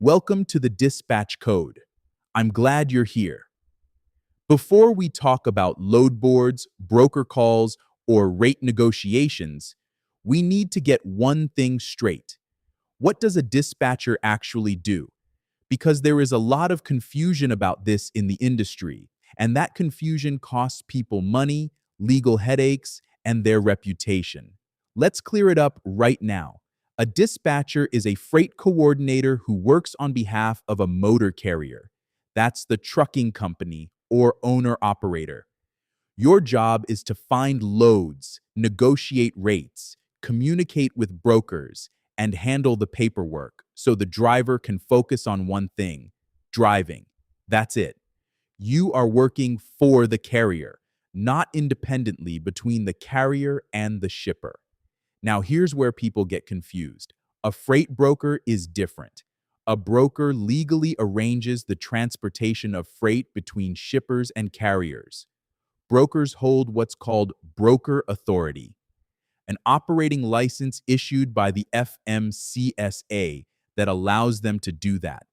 Welcome to the Dispatch Code. I'm glad you're here. Before we talk about load boards, broker calls, or rate negotiations, we need to get one thing straight. What does a dispatcher actually do? Because there is a lot of confusion about this in the industry, and that confusion costs people money, legal headaches, and their reputation. Let's clear it up right now. A dispatcher is a freight coordinator who works on behalf of a motor carrier. That's the trucking company or owner-operator. Your job is to find loads, negotiate rates, communicate with brokers, and handle the paperwork so the driver can focus on one thing: driving. That's it. You are working for the carrier, not independently between the carrier and the shipper. Now, here's where people get confused. A freight broker is different. A broker legally arranges the transportation of freight between shippers and carriers. Brokers hold what's called broker authority, an operating license issued by the FMCSA that allows them to do that.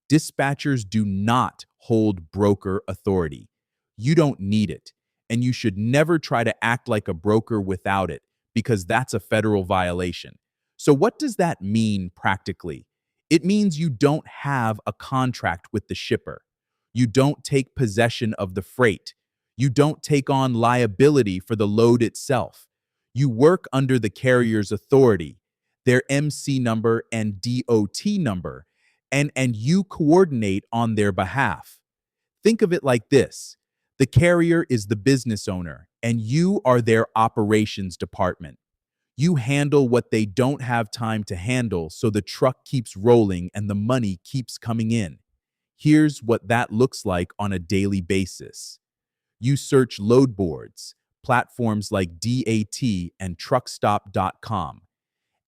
Dispatchers do not hold broker authority. You don't need it, and you should never try to act like a broker without it, because that's a federal violation. So what does that mean practically? It means you don't have a contract with the shipper. You don't take possession of the freight. You don't take on liability for the load itself. You work under the carrier's authority, their MC number and DOT number, and you coordinate on their behalf. Think of it like this. The carrier is the business owner, and you are their operations department. You handle what they don't have time to handle so the truck keeps rolling and the money keeps coming in. Here's what that looks like on a daily basis. You search load boards, platforms like DAT and truckstop.com,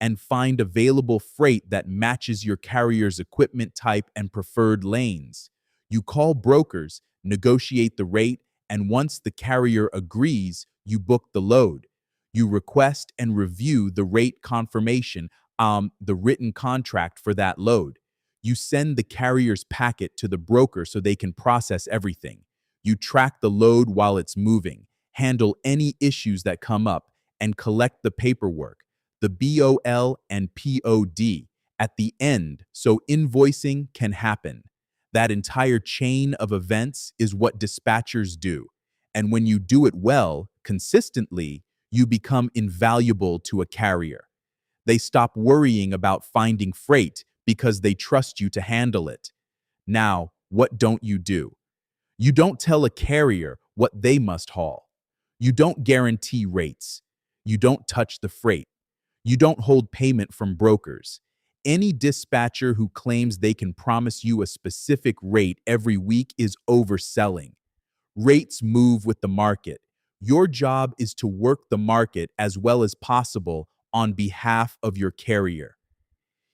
and find available freight that matches your carrier's equipment type and preferred lanes. You call brokers, negotiate the rate, and once the carrier agrees, you book the load. You request and review the rate confirmation, the written contract for that load. You send the carrier's packet to the broker so they can process everything. You track the load while it's moving, handle any issues that come up, and collect the paperwork, the BOL and POD, at the end so invoicing can happen. That entire chain of events is what dispatchers do. And when you do it well, consistently, you become invaluable to a carrier. They stop worrying about finding freight because they trust you to handle it. Now, what don't you do? You don't tell a carrier what they must haul. You don't guarantee rates. You don't touch the freight. You don't hold payment from brokers. Any dispatcher who claims they can promise you a specific rate every week is overselling. Rates move with the market. Your job is to work the market as well as possible on behalf of your carrier.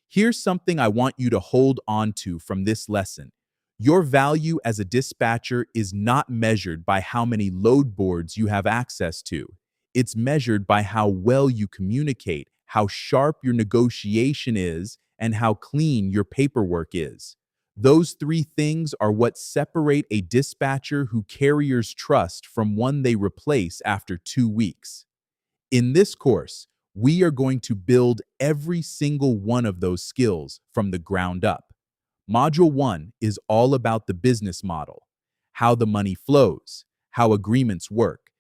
Here's something I want you to hold on to from this lesson. Your value as a dispatcher is not measured by how many load boards you have access to. It's measured by how well you communicate, how sharp your negotiation is, and how clean your paperwork is. Those three things are what separate a dispatcher who carriers trust from one they replace after 2 weeks. In this course, we are going to build every single one of those skills from the ground up. Module 1 is all about the business model, how the money flows, how agreements work,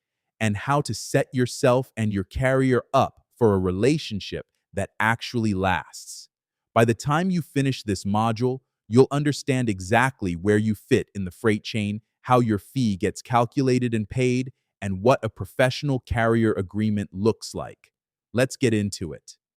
and how to set yourself and your carrier up for a relationship that actually lasts. By the time you finish this module, you'll understand exactly where you fit in the freight chain, how your fee gets calculated and paid, and what a professional carrier agreement looks like. Let's get into it.